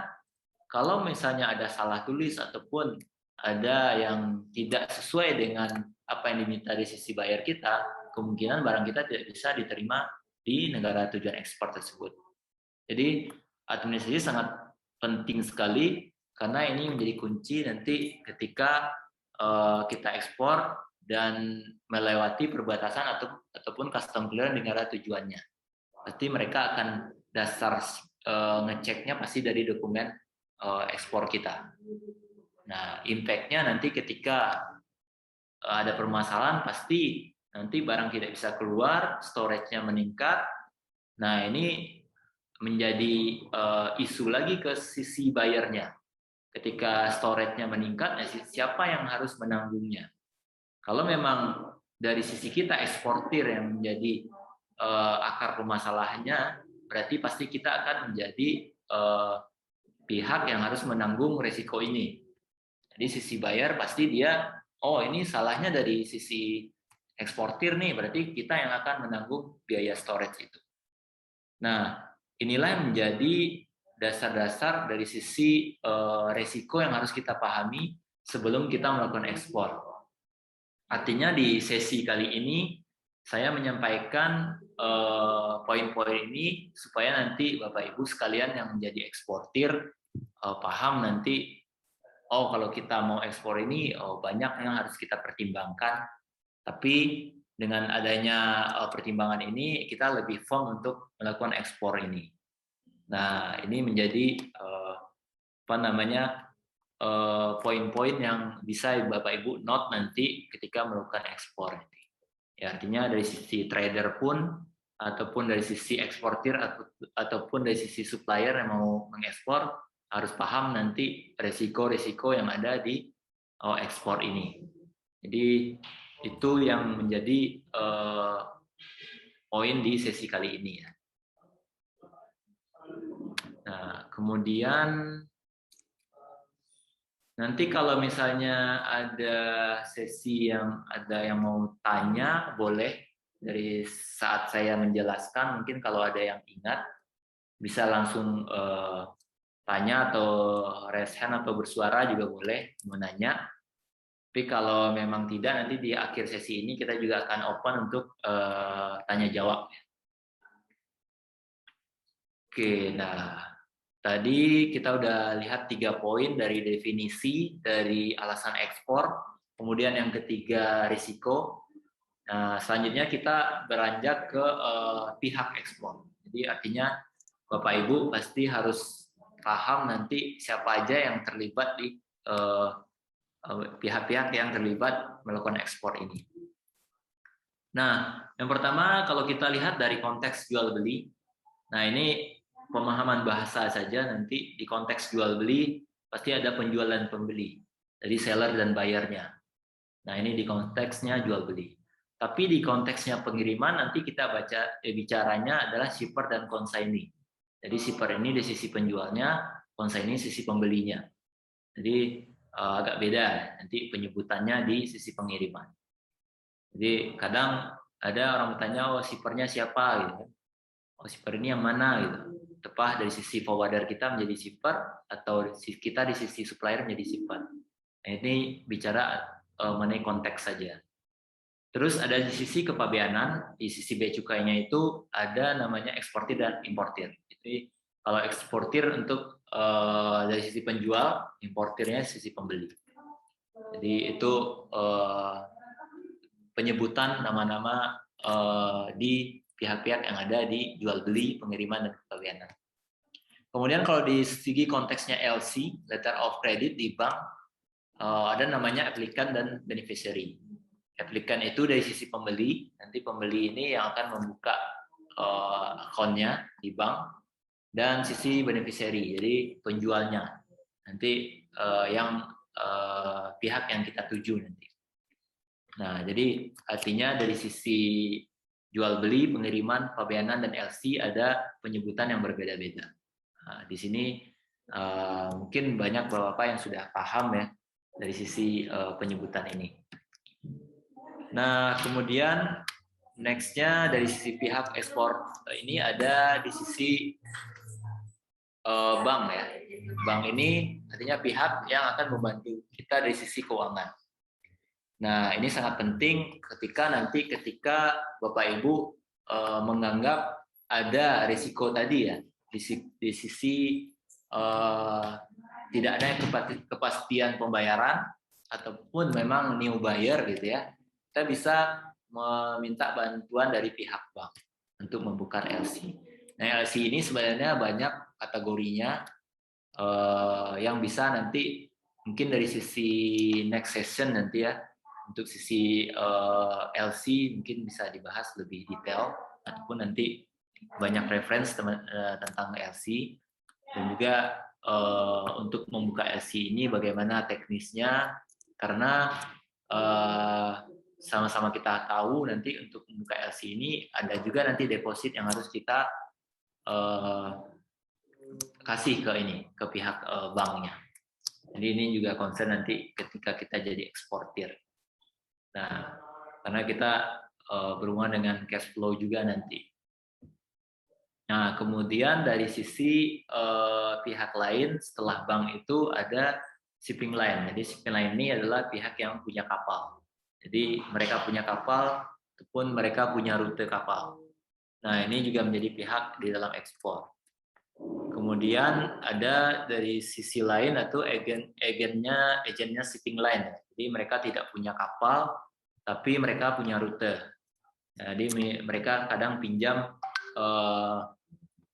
kalau misalnya ada salah tulis ataupun ada yang tidak sesuai dengan apa yang diminta di sisi bayar kita, kemungkinan barang kita tidak bisa diterima di negara tujuan ekspor tersebut. Jadi administrasi sangat penting sekali karena ini menjadi kunci nanti ketika kita ekspor dan melewati perbatasan ataupun custom clearance negara tujuannya. Pasti mereka akan dasar ngeceknya pasti dari dokumen ekspor kita. Nah, impact-nya nanti ketika ada permasalahan pasti nanti barang tidak bisa keluar, storage-nya meningkat. Nah, ini menjadi isu lagi ke sisi bayarnya. Ketika storage-nya meningkat, nah siapa yang harus menanggungnya? Kalau memang dari sisi kita eksportir yang menjadi akar permasalahannya, berarti pasti kita akan menjadi pihak yang harus menanggung resiko ini. Jadi sisi bayar pasti dia, oh ini salahnya dari sisi eksportir nih, berarti kita yang akan menanggung biaya storage itu. Nah, inilah yang menjadi dasar-dasar dari sisi resiko yang harus kita pahami sebelum kita melakukan ekspor. Artinya di sesi kali ini saya menyampaikan poin-poin ini supaya nanti Bapak Ibu sekalian yang menjadi eksportir paham nanti, oh kalau kita mau ekspor ini banyak yang harus kita pertimbangkan, tapi dengan adanya pertimbangan ini kita lebih firm untuk melakukan ekspor ini. Nah, ini menjadi poin-poin yang bisa Bapak Ibu note nanti ketika melakukan ekspor. Ya, artinya dari sisi trader pun ataupun dari sisi eksportir ataupun dari sisi supplier yang mau mengekspor harus paham nanti resiko-resiko yang ada di ekspor ini. Jadi itu yang menjadi poin di sesi kali ini ya. Nah, kemudian nanti kalau misalnya ada sesi yang mau tanya, boleh dari saat saya menjelaskan, mungkin kalau ada yang ingat bisa langsung tanya atau raise hand atau bersuara juga boleh menanya. Tapi kalau memang tidak, nanti di akhir sesi ini kita juga akan open untuk tanya jawab. Oke, nah Tadi kita udah lihat 3 poin dari definisi, dari alasan ekspor, kemudian yang ketiga risiko. Nah, selanjutnya kita beranjak ke pihak ekspor. Jadi artinya Bapak Ibu pasti harus paham nanti siapa aja yang terlibat di pihak-pihak yang terlibat melakukan ekspor ini. Nah, yang pertama kalau kita lihat dari konteks jual beli, nah ini pemahaman bahasa saja, nanti di konteks jual beli pasti ada penjual dan pembeli, jadi seller dan buyernya. Nah ini di konteksnya jual beli. Tapi di konteksnya pengiriman nanti kita bicaranya adalah shipper dan consignee. Jadi shipper ini di sisi penjualnya, consignee sisi pembelinya. Jadi agak beda nanti penyebutannya di sisi pengiriman. Jadi kadang ada orang bertanya, oh shippernya siapa gitu. Oh shipper ini yang mana gitu. Tepat dari sisi forwarder kita menjadi shipper atau kita di sisi supplier menjadi shipper. Nah, ini bicara mengenai konteks saja. Terus ada di sisi kepabeanan, di sisi bea cukainya itu ada namanya eksportir dan importir. Jadi kalau eksportir untuk dari sisi penjual, importirnya sisi pembeli. Jadi itu penyebutan nama-nama di pihak-pihak yang ada di jual beli, pengiriman, dan kepabeanan. Kemudian kalau di segi konteksnya LC, letter of credit di bank, ada namanya applicant dan beneficiary. Applicant itu dari sisi pembeli, nanti pembeli ini yang akan membuka akunnya di bank, dan sisi beneficiary, jadi penjualnya, nanti yang pihak yang kita tuju nanti. Nah, jadi artinya dari sisi jual beli, pengiriman, pabeanan, dan LC ada penyebutan yang berbeda-beda. Nah, di sini mungkin banyak Bapak-Bapak yang sudah paham ya dari sisi penyebutan ini. Nah, kemudian next-nya dari sisi pihak ekspor ini ada di sisi bank ya. Bank ini artinya pihak yang akan membantu kita dari sisi keuangan. Nah, ini sangat penting ketika Bapak Ibu menganggap ada risiko tadi ya, di sisi tidak ada kepastian pembayaran ataupun memang new buyer gitu ya, kita bisa meminta bantuan dari pihak bank untuk membuka LC. Nah, LC ini sebenarnya banyak kategorinya yang bisa nanti mungkin dari sisi next session nanti ya, untuk sisi LC mungkin bisa dibahas lebih detail, ataupun nanti banyak reference tentang LC, dan juga untuk membuka LC ini bagaimana teknisnya, karena sama-sama kita tahu nanti untuk membuka LC ini ada juga nanti deposit yang harus kita kasih ke pihak banknya. Jadi ini juga concern nanti ketika kita jadi eksportir. Nah, karena kita berhubungan dengan cash flow juga nanti. Nah, kemudian dari sisi pihak lain setelah bank itu ada shipping line. Jadi shipping line ini adalah pihak yang punya kapal. Jadi mereka punya kapal ataupun mereka punya rute kapal. Nah, ini juga menjadi pihak di dalam ekspor. Kemudian ada dari sisi lain atau agennya shipping line. Jadi mereka tidak punya kapal, tapi mereka punya rute. Jadi mereka kadang pinjam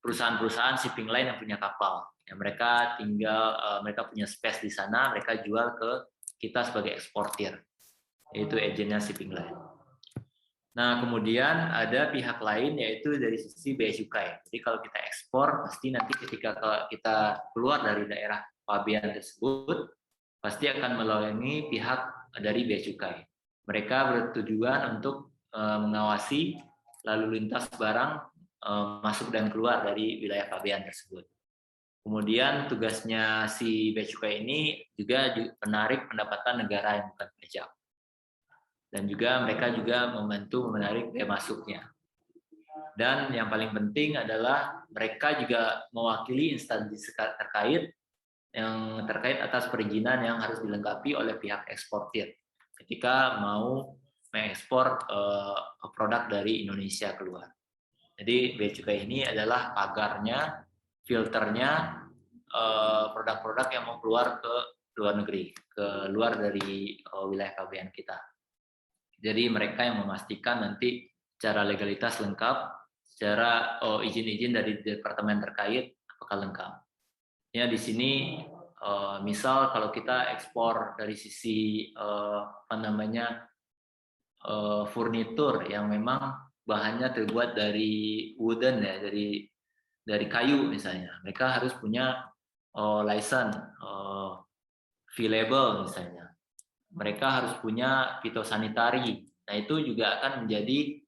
perusahaan-perusahaan shipping line yang punya kapal. Ya, mereka punya space di sana, mereka jual ke kita sebagai eksportir. Yaitu agennya shipping line. Nah, kemudian ada pihak lain yaitu dari sisi bea cukai. Jadi kalau kita ekspor, pasti nanti ketika kita keluar dari daerah pabean tersebut, pasti akan melalui pihak dari bea cukai. Mereka bertujuan untuk mengawasi lalu lintas barang masuk dan keluar dari wilayah pabean tersebut. Kemudian tugasnya si bea cukai ini juga menarik pendapatan negara yang bukan pajak. Dan juga mereka juga membantu menarik bea masuknya. Dan yang paling penting adalah mereka juga mewakili instansi terkait yang terkait atas perizinan yang harus dilengkapi oleh pihak eksportir ketika mau mengekspor produk dari Indonesia keluar. Jadi bea cukai ini adalah pagarnya, filternya, produk-produk yang mau keluar ke luar negeri, ke luar dari wilayah KBN kita. Jadi mereka yang memastikan nanti secara legalitas lengkap, secara izin-izin dari departemen terkait apakah lengkap. Ya di sini misal kalau kita ekspor dari sisi apa namanya furnitur yang memang bahannya terbuat dari wooden ya, dari kayu misalnya, mereka harus punya license V-label misalnya. Mereka harus punya fitosanitari. Nah itu juga akan menjadi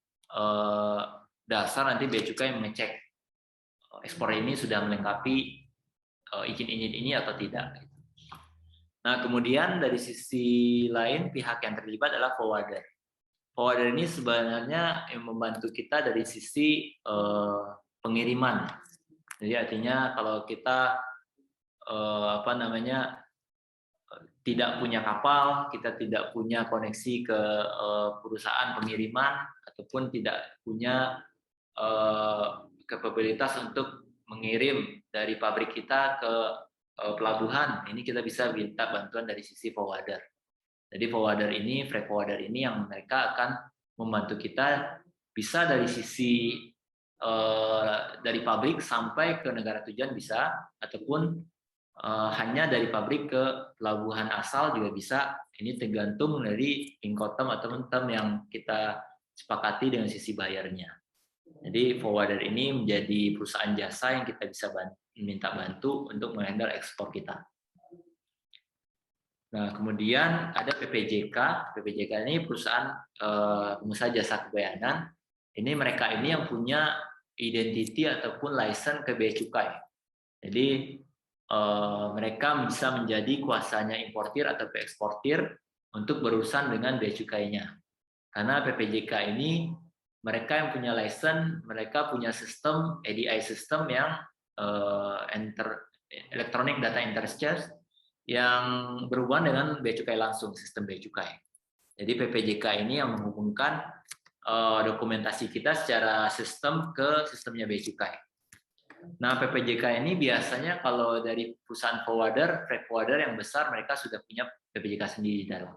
dasar nanti Bea Cukai mengecek ekspor ini sudah melengkapi izin-izin ini atau tidak. Nah kemudian dari sisi lain pihak yang terlibat adalah forwarder. Forwarder ini sebenarnya yang membantu kita dari sisi pengiriman. Jadi artinya kalau kita apa namanya tidak punya kapal, kita tidak punya koneksi ke perusahaan pengiriman, ataupun tidak punya kapabilitas untuk mengirim dari pabrik kita ke pelabuhan, ini kita bisa minta bantuan dari sisi forwarder. Jadi forwarder ini, freight forwarder ini yang mereka akan membantu kita bisa dari sisi dari pabrik sampai ke negara tujuan bisa, ataupun hanya dari pabrik ke pelabuhan asal juga bisa. Ini tergantung dari incoterm atau term yang kita sepakati dengan sisi bayarnya. Jadi forwarder ini menjadi perusahaan jasa yang kita bisa minta bantu untuk menghandle ekspor kita. Nah, kemudian ada PPJK. PPJK ini perusahaan pengusaha jasa kebayanan. Ini mereka ini yang punya identity ataupun license ke Bea Cukai. Jadi mereka bisa menjadi kuasanya importir atau eksportir untuk berurusan dengan bea cukainya. Karena PPJK ini mereka yang punya license, mereka punya sistem EDI system yang electronic data interchange yang berhubungan dengan bea cukai langsung, sistem bea cukai. Jadi PPJK ini yang menghubungkan dokumentasi kita secara sistem ke sistemnya bea cukai. Nah, PPJK ini biasanya kalau dari perusahaan forwarder, freight forwarder yang besar, mereka sudah punya PPJK sendiri di dalam.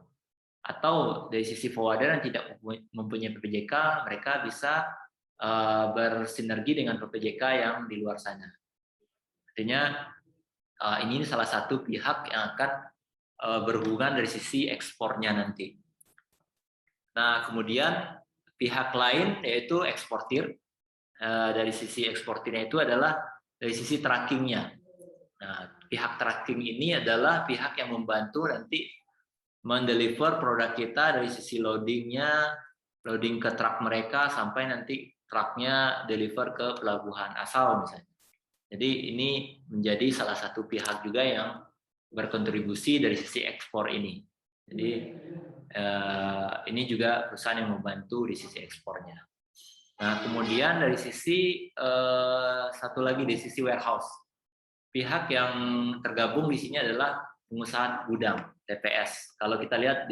Atau dari sisi forwarder yang tidak mempunyai PPJK, mereka bisa bersinergi dengan PPJK yang di luar sana. Artinya ini salah satu pihak yang akan berhubungan dari sisi ekspornya nanti. Nah, kemudian pihak lain yaitu eksportir. Dari sisi eksportirnya itu adalah dari sisi trackingnya. Nah, pihak tracking ini adalah pihak yang membantu nanti mendeliver produk kita dari sisi loadingnya, loading ke truk mereka sampai nanti truknya deliver ke pelabuhan asal misalnya. Jadi ini menjadi salah satu pihak juga yang berkontribusi dari sisi ekspor ini. Jadi ini juga perusahaan yang membantu di sisi ekspornya. Nah, kemudian dari sisi satu lagi di sisi warehouse, pihak yang tergabung di sini adalah pengusaha gudang TPS. Kalau kita lihat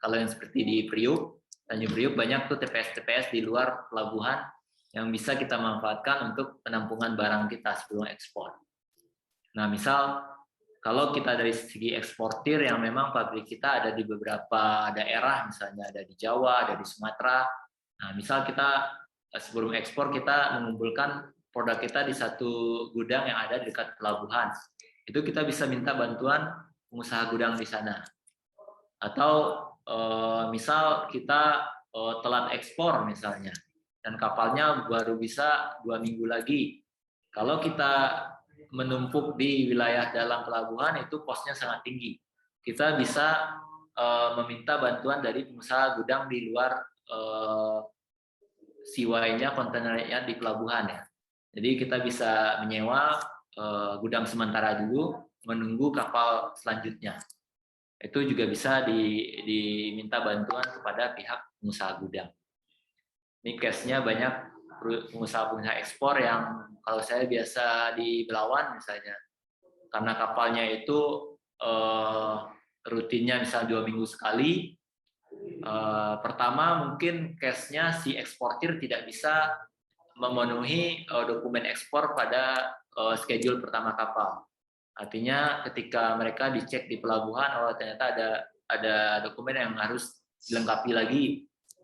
kalau yang seperti di Priuk, Tanjung Priuk banyak tuh TPS di luar pelabuhan yang bisa kita manfaatkan untuk penampungan barang kita sebelum ekspor. Nah, misal kalau kita dari segi eksportir yang memang pabrik kita ada di beberapa daerah, misalnya ada di Jawa, ada di Sumatera. Nah, misal kita sebelum ekspor kita mengumpulkan produk kita di satu gudang yang ada di dekat pelabuhan. Itu kita bisa minta bantuan pengusaha gudang di sana. Atau misal kita telat ekspor misalnya, dan kapalnya baru bisa 2 minggu lagi. Kalau kita menumpuk di wilayah dalam pelabuhan itu kosnya sangat tinggi. Kita bisa meminta bantuan dari pengusaha gudang di luar CY-nya, kontainernya di pelabuhan ya. Jadi kita bisa menyewa gudang sementara dulu, menunggu kapal selanjutnya. Itu juga bisa diminta bantuan kepada pihak pengusaha gudang. Ini case-nya banyak pengusaha-pengusaha ekspor yang kalau saya biasa di Belawan misalnya, karena kapalnya itu rutinnya misalnya 2 minggu sekali. Pertama mungkin case-nya si eksportir tidak bisa memenuhi dokumen ekspor pada schedule pertama kapal. Artinya ketika mereka dicek di pelabuhan, oh ternyata ada dokumen yang harus dilengkapi lagi,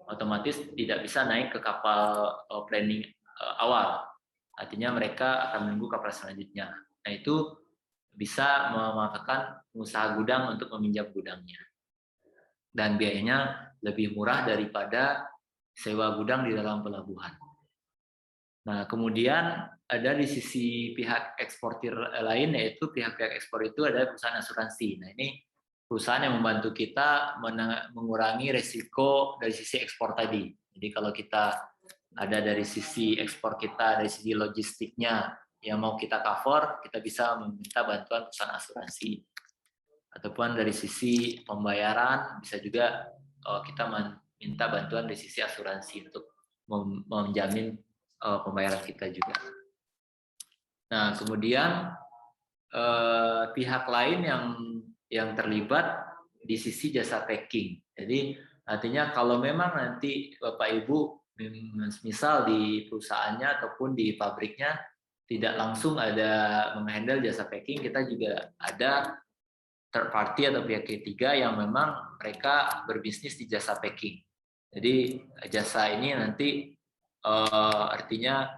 otomatis tidak bisa naik ke kapal planning awal. Artinya mereka akan menunggu kapal selanjutnya. Nah itu bisa memanfaatkan usaha gudang untuk meminjam gudangnya. Dan biayanya lebih murah daripada sewa gudang di dalam pelabuhan. Nah, kemudian ada di sisi pihak eksportir lain, yaitu pihak-pihak ekspor itu ada perusahaan asuransi. Nah, ini perusahaan yang membantu kita mengurangi resiko dari sisi ekspor tadi. Jadi kalau kita ada dari sisi ekspor kita, dari sisi logistiknya yang mau kita cover, kita bisa meminta bantuan perusahaan asuransi. Ataupun dari sisi pembayaran bisa juga kita minta bantuan dari sisi asuransi untuk menjamin pembayaran kita juga. Nah, kemudian pihak lain yang terlibat di sisi jasa packing. Jadi artinya kalau memang nanti Bapak Ibu misal di perusahaannya ataupun di pabriknya tidak langsung ada menghandle jasa packing, kita juga ada third party atau pihak ketiga yang memang mereka berbisnis di jasa packing. Jadi jasa ini nanti artinya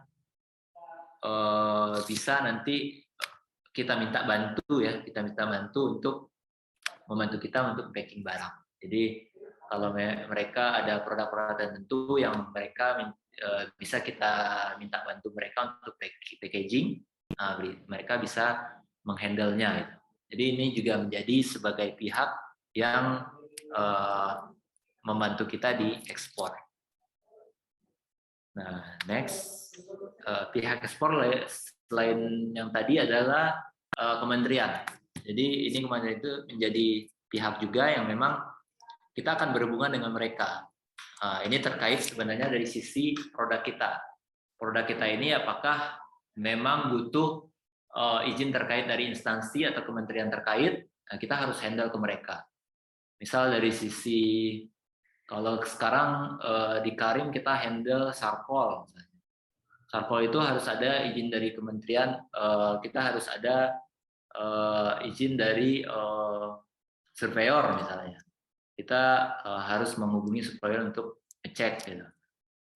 bisa nanti kita minta bantu ya, kita minta bantu untuk membantu kita untuk packing barang. Jadi kalau mereka ada produk-produk tertentu yang mereka bisa kita minta bantu mereka untuk packaging, mereka bisa menghandle-nya. Gitu. Jadi ini juga menjadi sebagai pihak yang membantu kita di ekspor. Nah, next pihak ekspor selain yang tadi adalah kementerian. Jadi ini kementerian itu menjadi pihak juga yang memang kita akan berhubungan dengan mereka. Ini terkait sebenarnya dari sisi produk kita. Produk kita ini apakah memang butuh izin terkait dari instansi atau kementerian terkait, kita harus handle ke mereka. Misal dari sisi, kalau sekarang di Karim kita handle Sarpol. Sarpol itu harus ada izin dari kementerian, kita harus ada izin dari surveyor misalnya. Kita harus menghubungi surveyor untuk ngecek, gitu.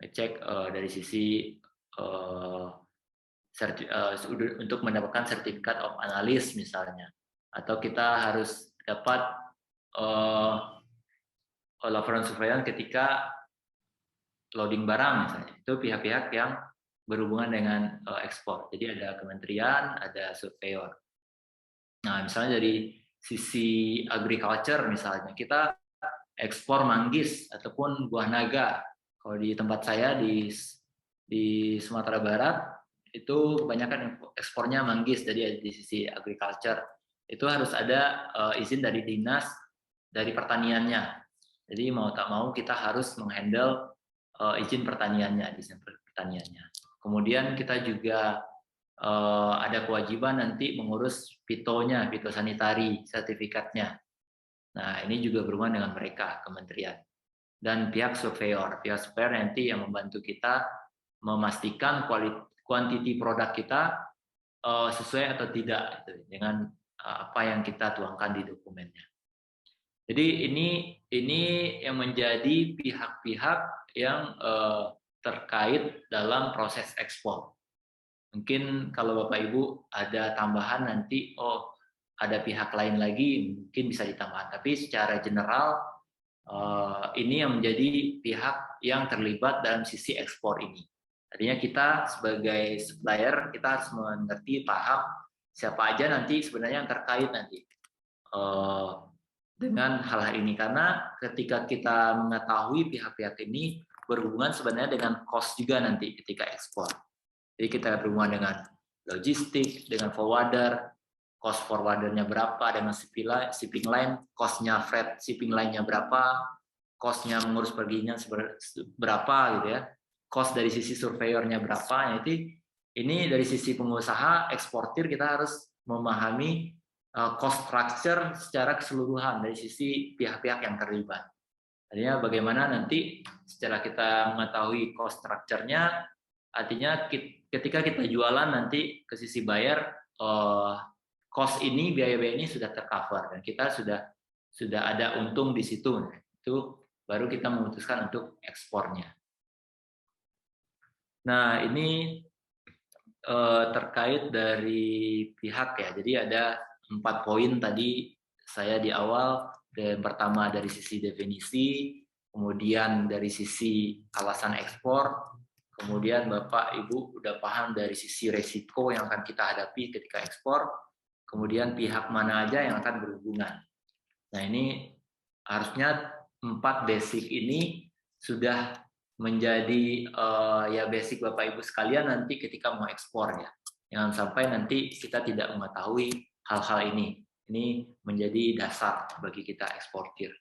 Ngecek dari sisi untuk mendapatkan sertifikat of analis misalnya, atau kita harus dapat laporan surveillance ketika loading barang misalnya. Itu pihak-pihak yang berhubungan dengan ekspor. Jadi ada kementerian, ada surveyor. Nah, misalnya dari sisi agriculture misalnya, kita ekspor manggis ataupun buah naga. Kalau di tempat saya di Sumatera Barat itu kebanyakan ekspornya manggis, jadi di sisi agriculture itu harus ada izin dari dinas dari pertaniannya. Jadi mau tak mau kita harus menghandle izin pertaniannya, izin pertaniannya. Kemudian kita juga ada kewajiban nanti mengurus fitonya, fitosanitari, sertifikatnya. Nah, ini juga berhubungan dengan mereka, kementerian. Dan pihak surveyor nanti yang membantu kita memastikan kuantiti produk kita sesuai atau tidak dengan apa yang kita tuangkan di dokumennya. Jadi ini yang menjadi pihak-pihak yang terkait dalam proses ekspor. Mungkin kalau Bapak Ibu ada tambahan nanti, ada pihak lain lagi, mungkin bisa ditambahkan. Tapi secara general, ini yang menjadi pihak yang terlibat dalam sisi ekspor ini. Artinya kita sebagai supplier, kita harus mengerti, paham siapa aja nanti sebenarnya yang terkait nanti dengan hal-hal ini. Karena ketika kita mengetahui pihak-pihak ini berhubungan sebenarnya dengan cost juga nanti ketika ekspor. Jadi kita berhubungan dengan logistik, dengan forwarder, cost forwardernya berapa, dengan shipping line, cost-nya freight shipping line-nya berapa, cost-nya mengurus perginya berapa gitu ya, cost dari sisi surveyornya berapa. Jadi ini dari sisi pengusaha eksportir kita harus memahami cost structure secara keseluruhan dari sisi pihak-pihak yang terlibat. Artinya bagaimana nanti setelah kita mengetahui cost structure-nya, artinya ketika kita jualan nanti ke sisi buyer, cost ini, biaya-biaya ini sudah tercover dan kita sudah ada untung di situ. Itu baru kita memutuskan untuk ekspornya. Nah, ini terkait dari pihak ya. Jadi ada 4 poin tadi saya di awal. Yang pertama dari sisi definisi, kemudian dari sisi alasan ekspor, kemudian Bapak Ibu udah paham dari sisi resiko yang akan kita hadapi ketika ekspor, kemudian pihak mana aja yang akan berhubungan. Nah, ini harusnya 4 basic ini sudah menjadi ya basic Bapak Ibu sekalian nanti ketika mau ekspor ya. Jangan sampai nanti kita tidak mengetahui hal-hal ini. Ini menjadi dasar bagi kita eksportir.